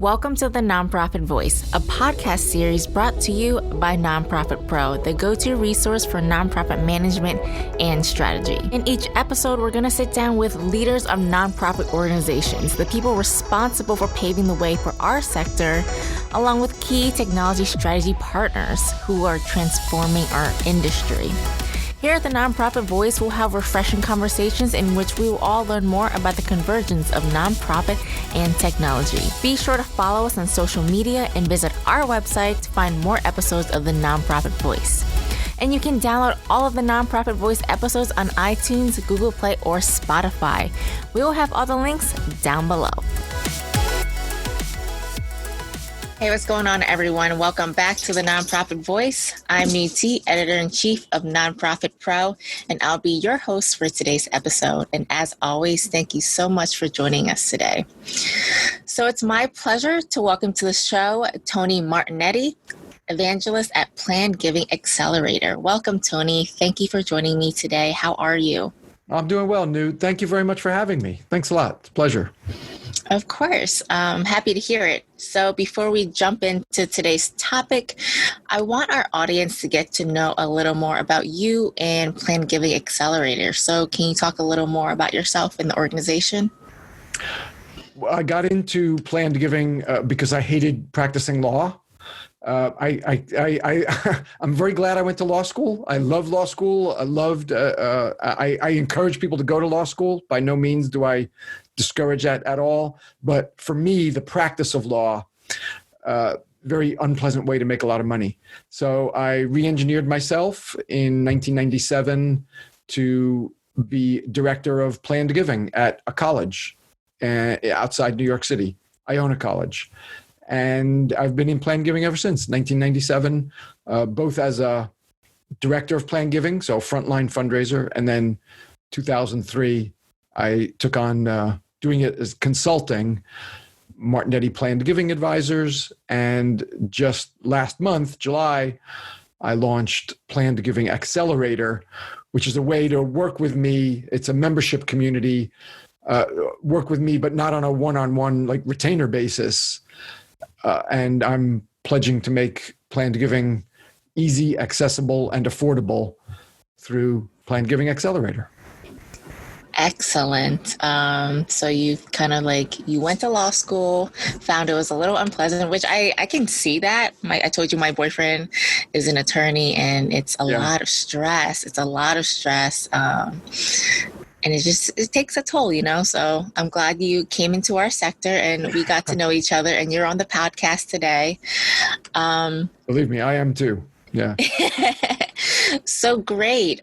Welcome to the NonProfit Voice, a podcast series brought to you by NonProfit Pro, the go-to resource for nonprofit management and strategy. In each episode, we're going to sit down with leaders of nonprofit organizations, the people responsible for paving the way for our sector, along with key technology strategy partners who are transforming our industry. Here at the NonProfit Voice, we'll have refreshing conversations in which we will all learn more about the convergence of nonprofit and technology. Be sure to follow us on social media and visit our website to find more episodes of the NonProfit Voice. And you can download all of the NonProfit Voice episodes on iTunes, Google Play, or Spotify. We will have all the links down below. Hey, what's going on, everyone? Welcome back to the NonProfit Voice. I'm Nhu Te, Editor-in-Chief of NonProfit Pro, and I'll be your host for today's episode. And as always, thank you so much for joining us today. So it's my pleasure to welcome to the show Tony Martignetti, evangelist at Planned Giving Accelerator. Welcome, Tony. Thank you for joining me today. How are you? I'm doing well, Nhu. Thank you very much for having me. Thanks a lot. It's a pleasure. Of course. I'm happy to hear it. So before we jump into today's topic, I want our audience to get to know a little more about you and Planned Giving Accelerator. So can you talk a little more about yourself and the organization? I got into Planned Giving because I hated practicing law. I'm very glad I went to law school. I love law school. I encourage people to go to law school. By no means do I discourage that at all. But for me, the practice of law, very unpleasant way to make a lot of money. So I re-engineered myself in 1997 to be director of Planned Giving at a college outside New York City. I own a college. And I've been in Planned Giving ever since 1997, both as a director of Planned Giving, so frontline fundraiser, and then 2003, I took on doing it as consulting, Martignetti Planned Giving Advisors, and just last month, July, I launched Planned Giving Accelerator, which is a way to work with me. It's a membership community, work with me, but not on a one-on-one like retainer basis. And I'm pledging to make Planned Giving easy, accessible, and affordable through Planned Giving Accelerator. Excellent. So you've kind of you went to law school, found it was a little unpleasant, which I can see that. I told you my boyfriend is an attorney, and it's a lot of stress. It's a lot of stress. And it takes a toll, so I'm glad you came into our sector and we got to know each other, and you're on the podcast today. Believe me, I am too. Yeah. So great.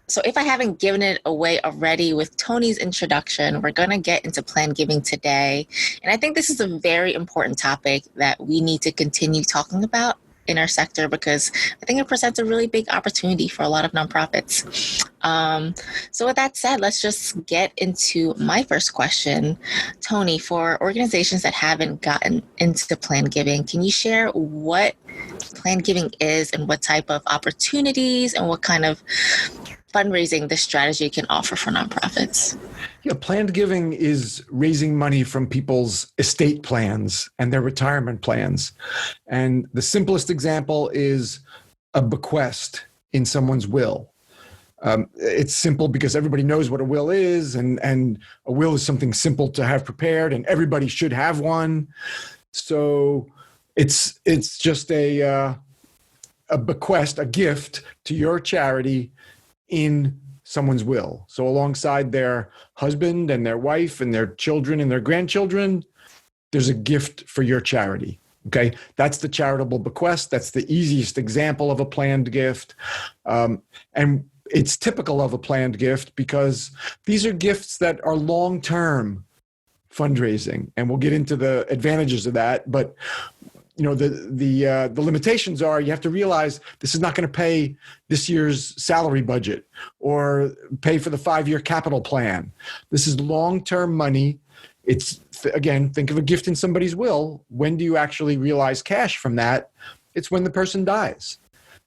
So if I haven't given it away already with Tony's introduction, we're going to get into Planned Giving today. And I think this is a very important topic that we need to continue talking about in our sector, because I think it presents a really big opportunity for a lot of nonprofits. So with that said, let's just get into my first question. Tony, for organizations that haven't gotten into Planned Giving, can you share what Planned Giving is and what type of opportunities and what kind of fundraising this strategy can offer for nonprofits? Yeah, Planned Giving is raising money from people's estate plans and their retirement plans. And the simplest example is a bequest in someone's will. It's simple because everybody knows what a will is, and a will is something simple to have prepared, and everybody should have one. So it's just a bequest, a gift to your charity in someone's will. So alongside their husband and their wife and their children and their grandchildren, there's a gift for your charity. Okay. That's the charitable bequest. That's the easiest example of a planned gift. And it's typical of a planned gift because these are gifts that are long-term fundraising. And we'll get into the advantages of that. But the limitations are you have to realize this is not going to pay this year's salary budget or pay for the 5-year capital plan. This is long-term money. It's, again, think of a gift in somebody's will. When do you actually realize cash from that? It's when the person dies.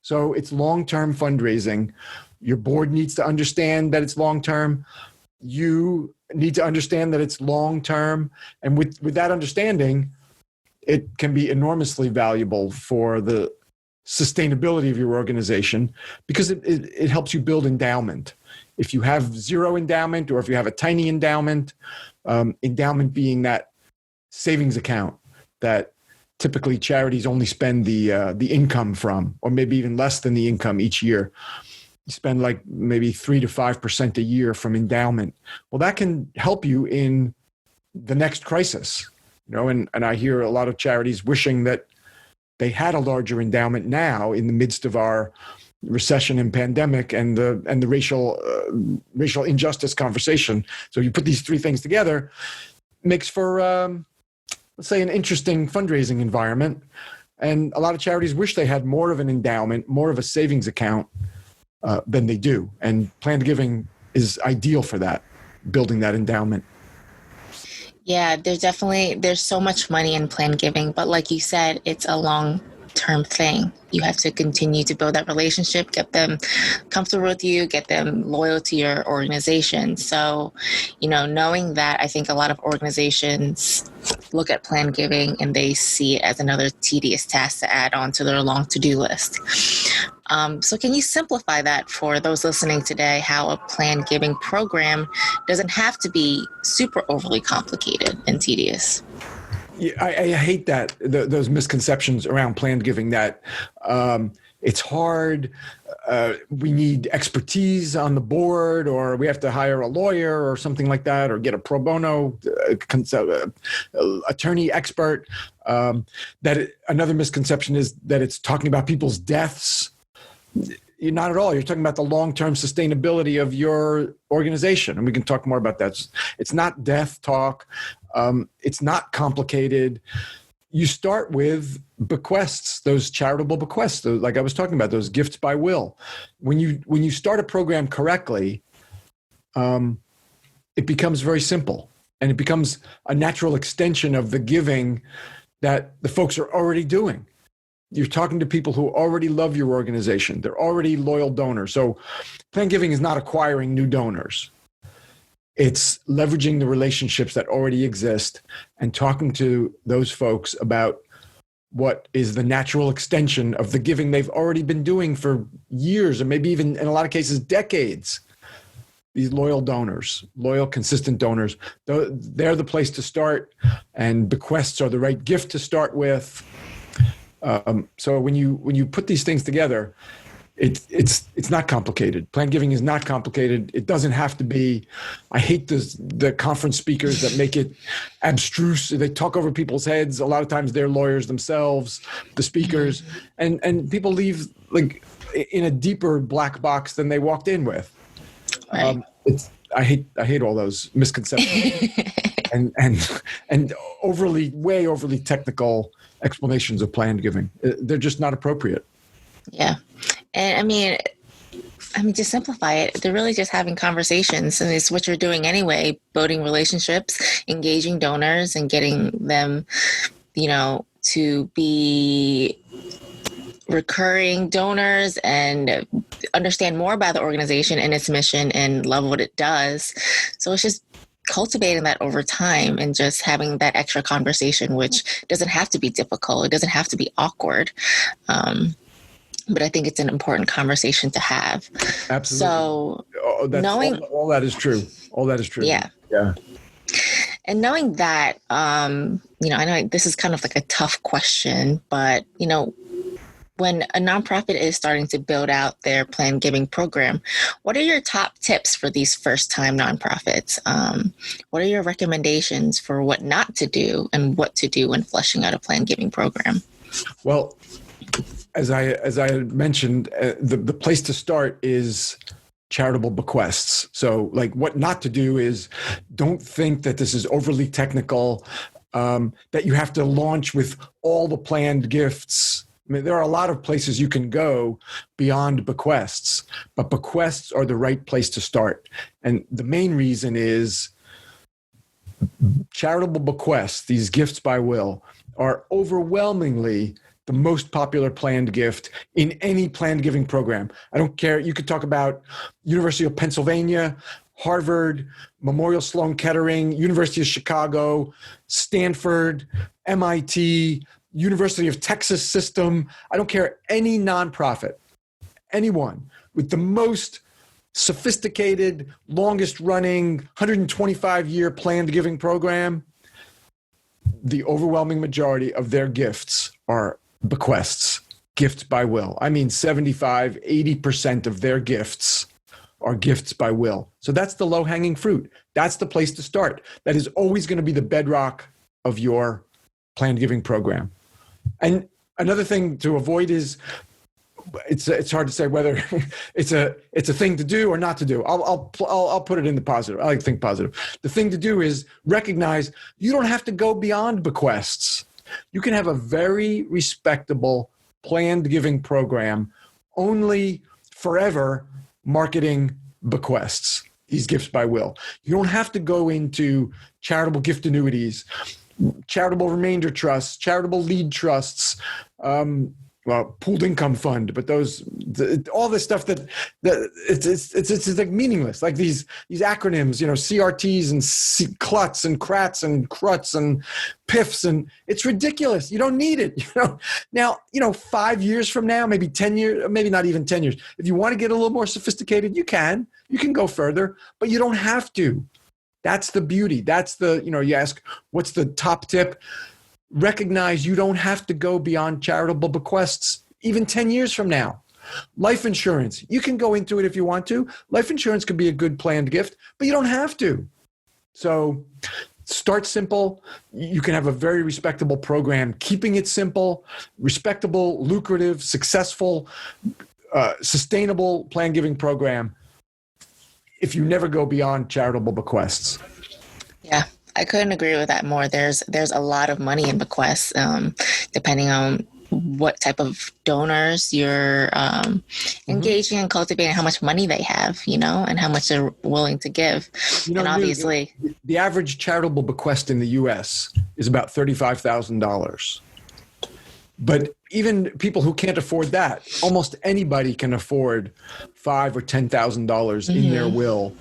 So it's long-term fundraising. Your board needs to understand that it's long-term. You need to understand that it's long-term. And with that understanding, it can be enormously valuable for the sustainability of your organization because it helps you build endowment. If you have zero endowment, or if you have a tiny endowment, endowment being that savings account that typically charities only spend the income from, or maybe even less than the income each year. You spend like maybe 3 to 5% a year from endowment. Well, that can help you in the next crisis, and I hear a lot of charities wishing that they had a larger endowment now in the midst of our recession and pandemic and the racial injustice conversation. So you put these three things together, makes for let's say an interesting fundraising environment. And a lot of charities wish they had more of an endowment, more of a savings account than they do. And planned giving is ideal for that, building that endowment. Yeah, there's so much money in planned giving, but like you said, it's a long-term thing. You have to continue to build that relationship, get them comfortable with you, get them loyal to your organization. So, knowing that, I think a lot of organizations look at planned giving and they see it as another tedious task to add on to their long to-do list. So can you simplify that for those listening today, how a planned giving program doesn't have to be super overly complicated and tedious? Yeah, I hate that, those misconceptions around planned giving, that it's hard, we need expertise on the board, or we have to hire a lawyer or something like that, or get a pro bono attorney expert. Another misconception is that it's talking about people's deaths. Not at all. You're talking about the long-term sustainability of your organization. And we can talk more about that. It's not death talk. It's not complicated. You start with bequests, those charitable bequests, like I was talking about, those gifts by will. When you start a program correctly, it becomes very simple, and it becomes a natural extension of the giving that the folks are already doing. You're talking to people who already love your organization. They're already loyal donors. So planned giving is not acquiring new donors. It's leveraging the relationships that already exist and talking to those folks about what is the natural extension of the giving they've already been doing for years, or maybe even in a lot of cases, decades. These loyal donors, loyal, consistent donors, they're the place to start, and bequests are the right gift to start with. So when you put these things together, it's not complicated. Planned giving is not complicated. It doesn't have to be. I hate the conference speakers that make it abstruse. They talk over people's heads. A lot of times they're lawyers themselves, the speakers, and people leave like in a deeper black box than they walked in with. Right. I hate all those misconceptions and way overly technical explanations of planned giving. They're just not appropriate. Yeah. And I mean, to simplify it, they're really just having conversations, and it's what you're doing anyway, building relationships, engaging donors, and getting them, to be recurring donors and understand more about the organization and its mission and love what it does. So it's just cultivating that over time and just having that extra conversation, which doesn't have to be difficult. It doesn't have to be awkward. But I think it's an important conversation to have. Absolutely. So knowing all that is true. All that is true. Yeah. Yeah. And knowing that, I know this is kind of like a tough question, but, when a nonprofit is starting to build out their planned giving program, what are your top tips for these first-time nonprofits? What are your recommendations for what not to do and what to do when fleshing out a planned giving program? Well, as I had mentioned, the place to start is charitable bequests. So like what not to do is, don't think that this is overly technical, that you have to launch with all the planned gifts. I mean, there are a lot of places you can go beyond bequests, but bequests are the right place to start. And the main reason is charitable bequests, these gifts by will, are overwhelmingly the most popular planned gift in any planned giving program. I don't care. You could talk about University of Pennsylvania, Harvard, Memorial Sloan Kettering, University of Chicago, Stanford, MIT, University of Texas system. I don't care, any nonprofit, anyone with the most sophisticated, longest running, 125-year planned giving program, the overwhelming majority of their gifts are bequests, gifts by will. I mean, 75, 80% of their gifts are gifts by will. So that's the low-hanging fruit. That's the place to start. That is always going to be the bedrock of your planned giving program. And another thing to avoid is, it's hard to say whether it's a thing to do or not to do. I'll put it in the positive. I like to think positive. The thing to do is recognize you don't have to go beyond bequests. You can have a very respectable planned giving program, only forever marketing bequests, these gifts by will. You don't have to go into charitable gift annuities, charitable remainder trusts, charitable lead trusts, pooled income fund, but all this stuff that it's like meaningless. Like these acronyms, CRTs and CLUTs and CRATs and CRUTs and PIFs, and it's ridiculous. You don't need it. Now 5 years from now, maybe 10 years, maybe not even 10 years. If you want to get a little more sophisticated, you can go further, but you don't have to. That's the beauty. That's you ask, what's the top tip? Recognize you don't have to go beyond charitable bequests, even 10 years from now. Life insurance, you can go into it if you want to. Life insurance could be a good planned gift, but you don't have to. So start simple. You can have a very respectable program, keeping it simple, respectable, lucrative, successful, sustainable planned giving program if you never go beyond charitable bequests. Yeah. I couldn't agree with that more. There's a lot of money in bequests, depending on what type of donors you're engaging and cultivating, how much money they have, and how much they're willing to give. And obviously, the average charitable bequest in the U.S. is about $35,000. But even people who can't afford that, almost anybody can afford $5,000 or $10,000 in their will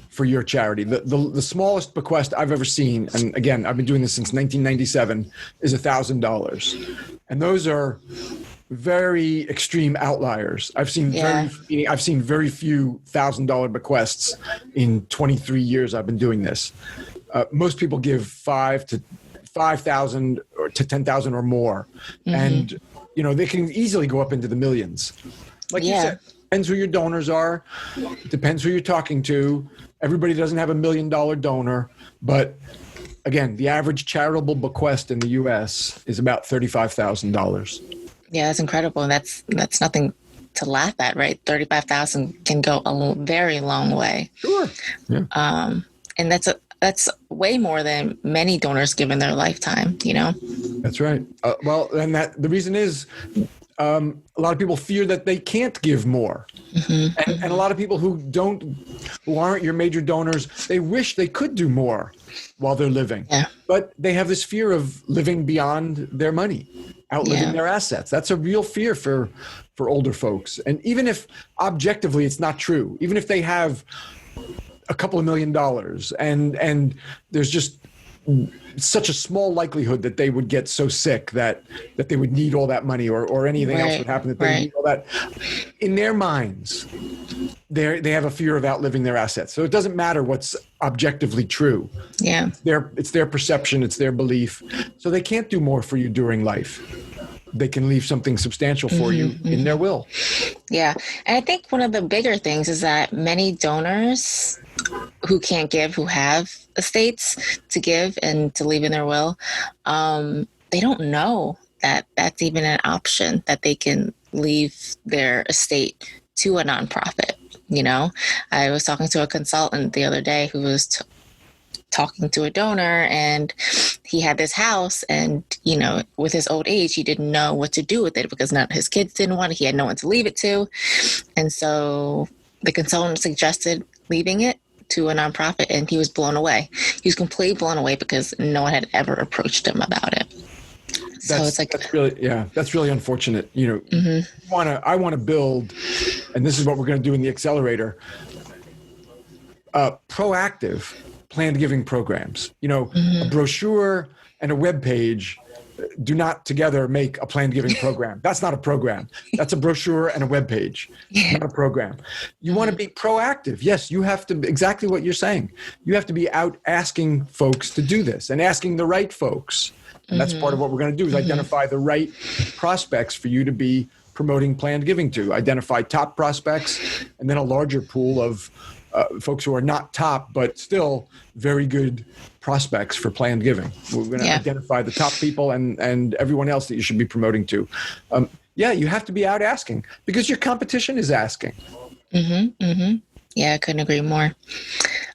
for your charity. The smallest bequest I've ever seen, and again, I've been doing this since 1997, is $1,000. And those are very extreme outliers. I've seen very few $1,000 bequests in 23 years I've been doing this. Most people give $5,000 to $10,000 or more. And, they can easily go up into the millions. Like you said, depends who your donors are. It depends who you're talking to. Everybody doesn't have $1 million donor, but again, the average charitable bequest in the U.S. is about $35,000. Yeah, that's incredible. And that's nothing to laugh at, right? $35,000 can go a very long way. Sure. Yeah. And that's way more than many donors give in their lifetime. That's right. And the reason is, a lot of people fear that they can't give more. And a lot of people who aren't your major donors, they wish they could do more while they're living. Yeah. But they have this fear of living beyond their money, outliving their assets. That's a real fear for older folks. And even if objectively it's not true, even if they have a couple of $1 million and there's just such a small likelihood that they would get so sick that they would need all that money or anything else would happen that they would need all that. In their minds, they have a fear of outliving their assets. So it doesn't matter what's objectively true. Yeah. It's their perception, it's their belief. So they can't do more for you during life. They can leave something substantial for you in their will. Yeah. And I think one of the bigger things is that many donors who can't give, who have estates to give and to leave in their will, they don't know that that's even an option, that they can leave their estate to a nonprofit. I was talking to a consultant the other day who was talking to a donor, and he had this house, and with his old age, he didn't know what to do with it because his kids didn't want it. He had no one to leave it to. And so the consultant suggested leaving it to a nonprofit, and he was blown away. He was completely blown away because no one had ever approached him about it. So that's really unfortunate. I want to build, and this is what we're going to do in the Accelerator, proactive planned giving programs. A brochure and a web page do not together make a planned giving program. That's not a program. That's a brochure and a web page, not a program. You want to be proactive. Yes, you have to, exactly what you're saying. You have to be out asking folks to do this and asking the right folks. And that's part of what we're going to do is identify the right prospects for you to be promoting planned giving to. Identify top prospects and then a larger pool of folks who are not top, but still very good prospects for planned giving. We're going to identify the top people and everyone else that you should be promoting to. You have to be out asking because your competition is asking. Yeah, I couldn't agree more.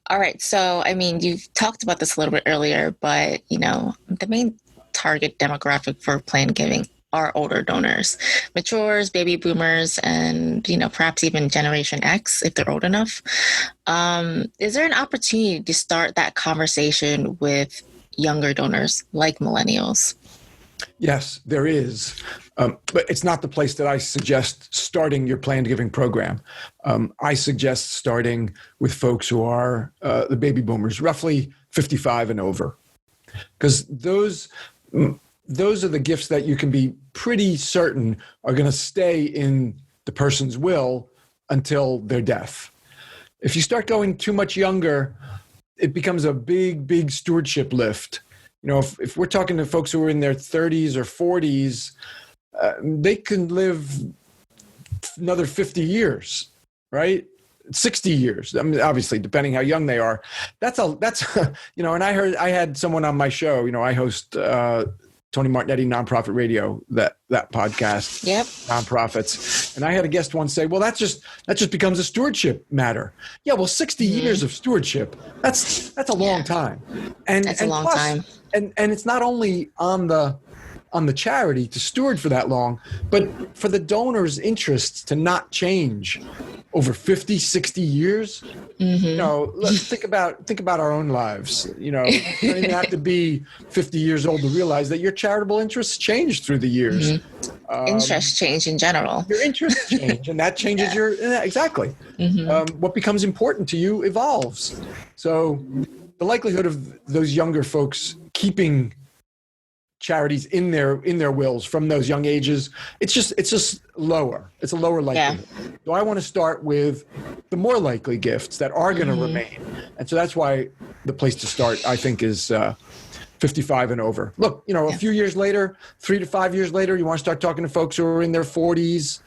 All right. So, I mean, you've talked about this a little bit earlier, but, the main target demographic for planned giving are older donors, matures, baby boomers, and, perhaps even Generation X if they're old enough. Is there an opportunity to start that conversation with younger donors like millennials? Yes, there is. But it's not the place that I suggest starting your planned giving program. I suggest starting with folks who are the baby boomers, roughly 55 and over, because those are the gifts that you can be pretty certain are going to stay in the person's will until their death. If you start going too much younger, it becomes a big stewardship lift. If we're talking to folks who are in their 30s or 40s, they can live another 50 years, right? 60 years. I mean, obviously, depending how young they are. That's and I had someone on my show, I host Tony Martignetti, NonProfit Radio, that podcast, Nonprofits. And I had a guest once say, well, that just becomes a stewardship matter. Yeah, well, 60 years of stewardship, that's a long time. That's a long time. And it's not only on the charity to steward for that long, but for the donor's interests to not change over 50, 60 years. Let's think about our own lives. You don't even have to be 50 years old to realize that your charitable interests change through the years. Interests change in general. Your interests change, and that changes exactly. What becomes important to you evolves. So the likelihood of those younger folks keeping charities in their wills from those young ages, it's just lower. It's a lower likelihood. So I want to start with the more likely gifts that are going to remain. And so that's why the place to start, I think, is 55 and over. Look, a few years later, 3 to 5 years later, you want to start talking to folks who are in their 40s,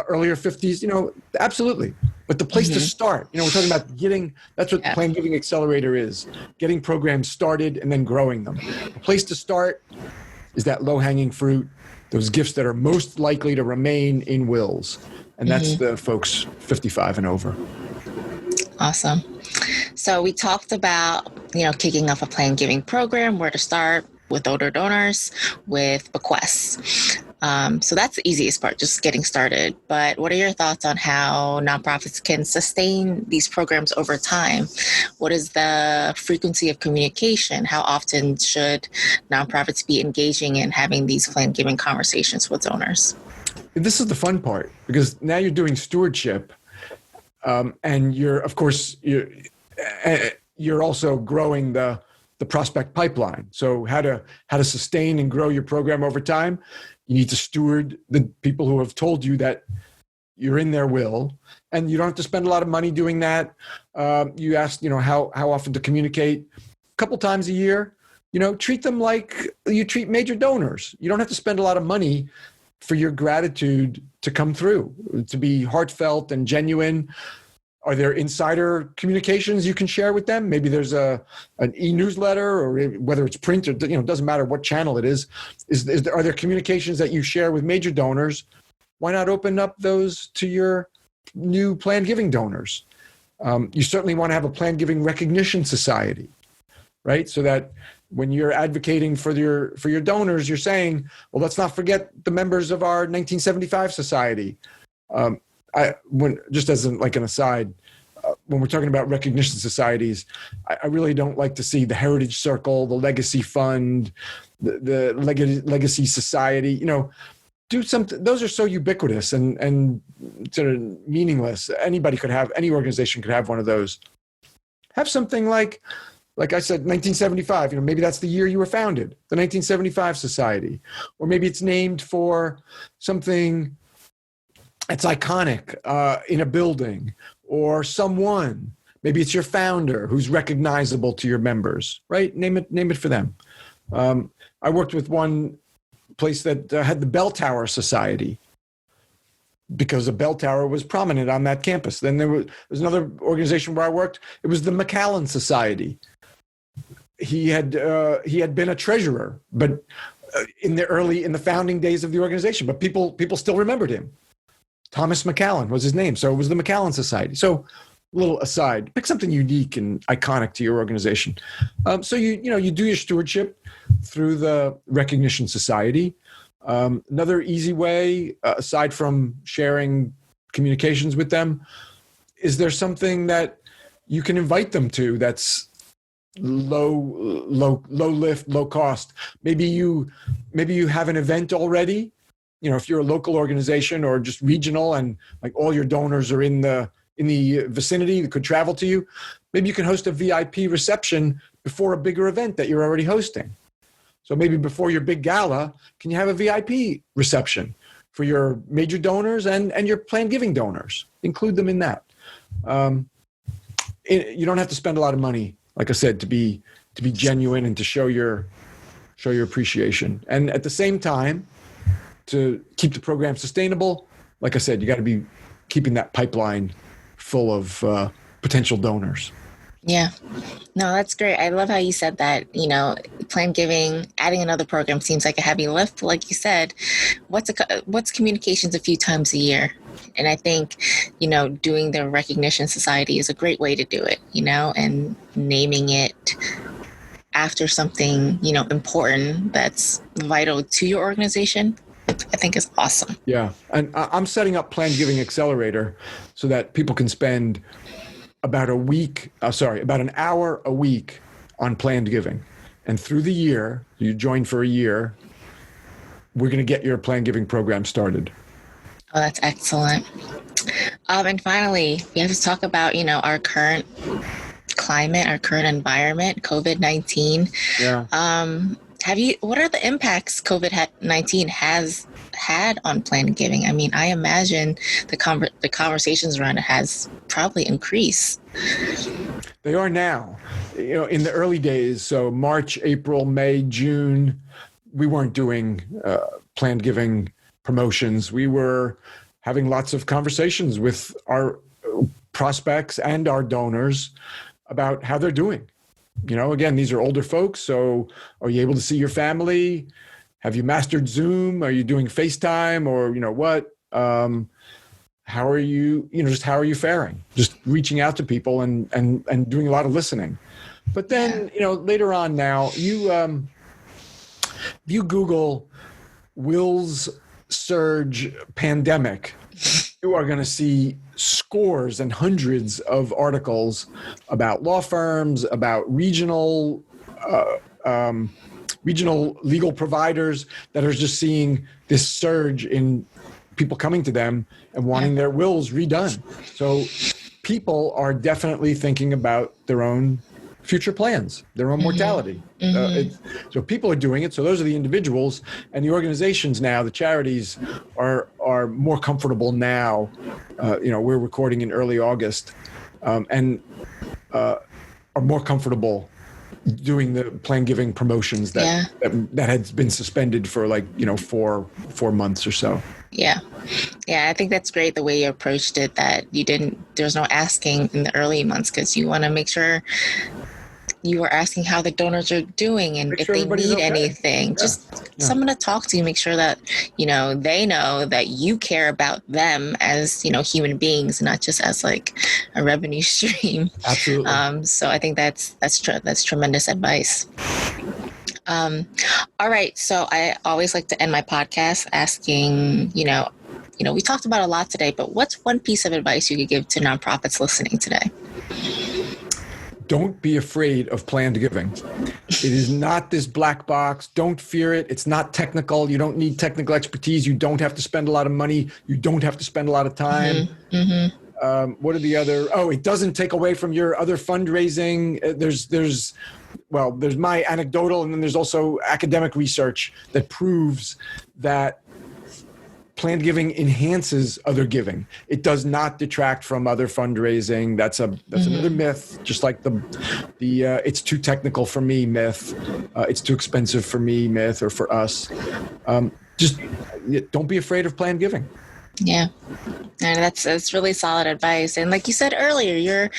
earlier 50s, absolutely. But the place to start, we're talking about that's what the Planned Giving Accelerator is, getting programs started and then growing them. The place to start is that low-hanging fruit, those gifts that are most likely to remain in wills. And that's the folks 55 and over. Awesome. So we talked about, kicking off a planned giving program, where to start with older donors, with bequests. So that's the easiest part, just getting started. But what are your thoughts on how nonprofits can sustain these programs over time? What is the frequency of communication? How often should nonprofits be engaging in having these planned giving conversations with donors? This is the fun part, because now you're doing stewardship, and you're also growing the prospect pipeline. So how to sustain and grow your program over time? You need to steward the people who have told you that you're in their will, and you don't have to spend a lot of money doing that. You asked, how often to communicate. A couple times a year. Treat them like you treat major donors. You don't have to spend a lot of money for your gratitude to come through, to be heartfelt and genuine. Are there insider communications you can share with them? Maybe there's an e-newsletter, or whether it's print, or it doesn't matter what channel it is. Are there communications that you share with major donors? Why not open up those to your new planned giving donors? You certainly want to have a planned giving recognition society, right? So that when you're advocating for your donors, you're saying, well, let's not forget the members of our 1975 society. Just as an aside, when we're talking about recognition societies, I really don't like to see the Heritage Circle, the Legacy Fund, the Legacy Society. Do something. Those are so ubiquitous and sort of meaningless. Any organization could have one of those. Have something like Like I said, 1975, maybe that's the year you were founded, the 1975 Society. Or maybe it's named for something that's iconic in a building or someone. Maybe it's your founder who's recognizable to your members, right? Name it for them. I worked with one place that had the Bell Tower Society because a bell tower was prominent on that campus. Then there's another organization where I worked. It was the McAllen Society. He had been a treasurer, but in the founding days of the organization, but people still remembered him. Thomas McAllen was his name, so it was the McAllen Society. So, a little aside, pick something unique and iconic to your organization. So you do your stewardship through the Recognition Society. Another easy way, aside from sharing communications with them, is there something that you can invite them to that's low lift, low cost? Maybe you have an event already. If you're a local organization or just regional, and like all your donors are in the vicinity that could travel to you, maybe you can host a VIP reception before a bigger event that you're already hosting. So maybe before your big gala, can you have a VIP reception for your major donors and your planned giving donors? Include them in that. You don't have to spend a lot of money, like I said, to be genuine and to show your appreciation. And at the same time, to keep the program sustainable, like I said, you got to be keeping that pipeline full of potential donors. Yeah. No, that's great. I love how you said that, planned giving, adding another program seems like a heavy lift. Like you said, what's communications a few times a year? And I think, doing the Recognition Society is a great way to do it, and naming it after something, important that's vital to your organization, I think is awesome. Yeah. And I'm setting up Planned Giving Accelerator so that people can spend about an hour a week on planned giving. And through the year, you join for a year, we're going to get your planned giving program started. Oh, that's excellent. And finally, we have to talk about, our current climate, our current environment, COVID-19. Yeah. What are the impacts COVID-19 has had on planned giving? I mean, I imagine the conversations around it has probably increased. They are now. In the early days, so March, April, May, June, we weren't doing planned giving promotions. We were having lots of conversations with our prospects and our donors about how they're doing. Again, these are older folks. So are you able to see your family? Have you mastered Zoom? Are you doing FaceTime or, what? How are you, just how are you faring? Just reaching out to people and doing a lot of listening. But then, later on now, if you Google Will's surge pandemic, you are going to see scores and hundreds of articles about law firms, about regional legal providers that are just seeing this surge in people coming to them and wanting their wills redone. So people are definitely thinking about their own future plans, their own mortality. So people are doing it. So those are the individuals, and the organizations now, the charities are more comfortable now. We're recording in early August, and are more comfortable doing the planned giving promotions that had been suspended for 4 months or so. Yeah. I think that's great the way you approached it, that there's no asking in the early months, because you want to make sure you are asking how the donors are doing and if they need anything. Just someone to talk to, make sure that, they know that you care about them as, human beings, not just as like a revenue stream. Absolutely. So I think that's tremendous advice. All right. So I always like to end my podcast asking, we talked about a lot today, but what's one piece of advice you could give to nonprofits listening today? Don't be afraid of planned giving. It is not this black box. Don't fear it. It's not technical. You don't need technical expertise. You don't have to spend a lot of money. You don't have to spend a lot of time. What are the other? Oh, it doesn't take away from your other fundraising. There's my anecdotal, and then there's also academic research that proves that planned giving enhances other giving. It does not detract from other fundraising. That's another myth. Just like the it's too technical for me myth. It's too expensive for me myth, or for us. Just don't be afraid of planned giving. Yeah. And that's really solid advice. And like you said earlier, you're,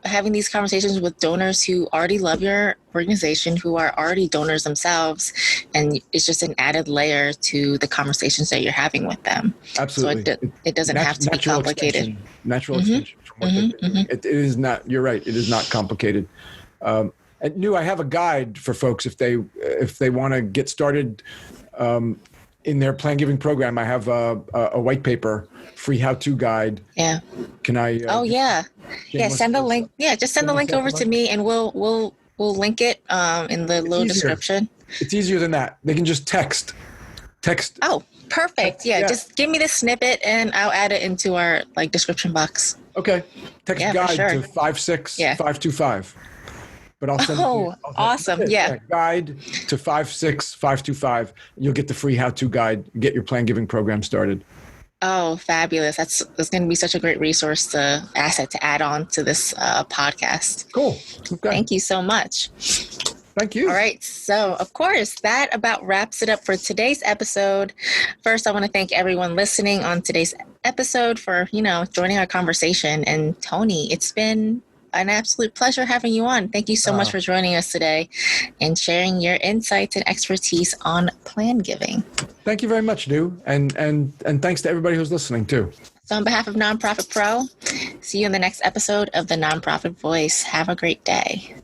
having these conversations with donors who already love your organization, who are already donors themselves. And it's just an added layer to the conversations that you're having with them. Absolutely. So it doesn't have to be complicated. Natural extension from what they're doing. It is not, you're right. It is not complicated. And Nhu, I have a guide for folks if they want to get started, in their plan giving program. I have a white paper, free how-to guide. Yeah. Can I? Yeah. Send the link. Yeah, just send the link over to me, and we'll link it in the little description. It's easier than that. They can just text. Oh, perfect. Yeah, just give me the snippet, and I'll add it into our description box. Okay. Text guide to 56525. But I'll send awesome. Yeah. Guide to 56525. You'll get the free how-to guide, get your plan giving program started. Oh, fabulous. That's going to be such a great asset to add on to this podcast. Cool. Okay. Thank you so much. Thank you. All right. So, of course, that about wraps it up for today's episode. First, I want to thank everyone listening on today's episode for, joining our conversation. And Tony, it's been an absolute pleasure having you on. Thank you so much for joining us today and sharing your insights and expertise on plan giving. Thank you very much, Nhu, and thanks to everybody who's listening too. So on behalf of NonProfit Pro, see you in the next episode of the NonProfit Voice. Have a great day.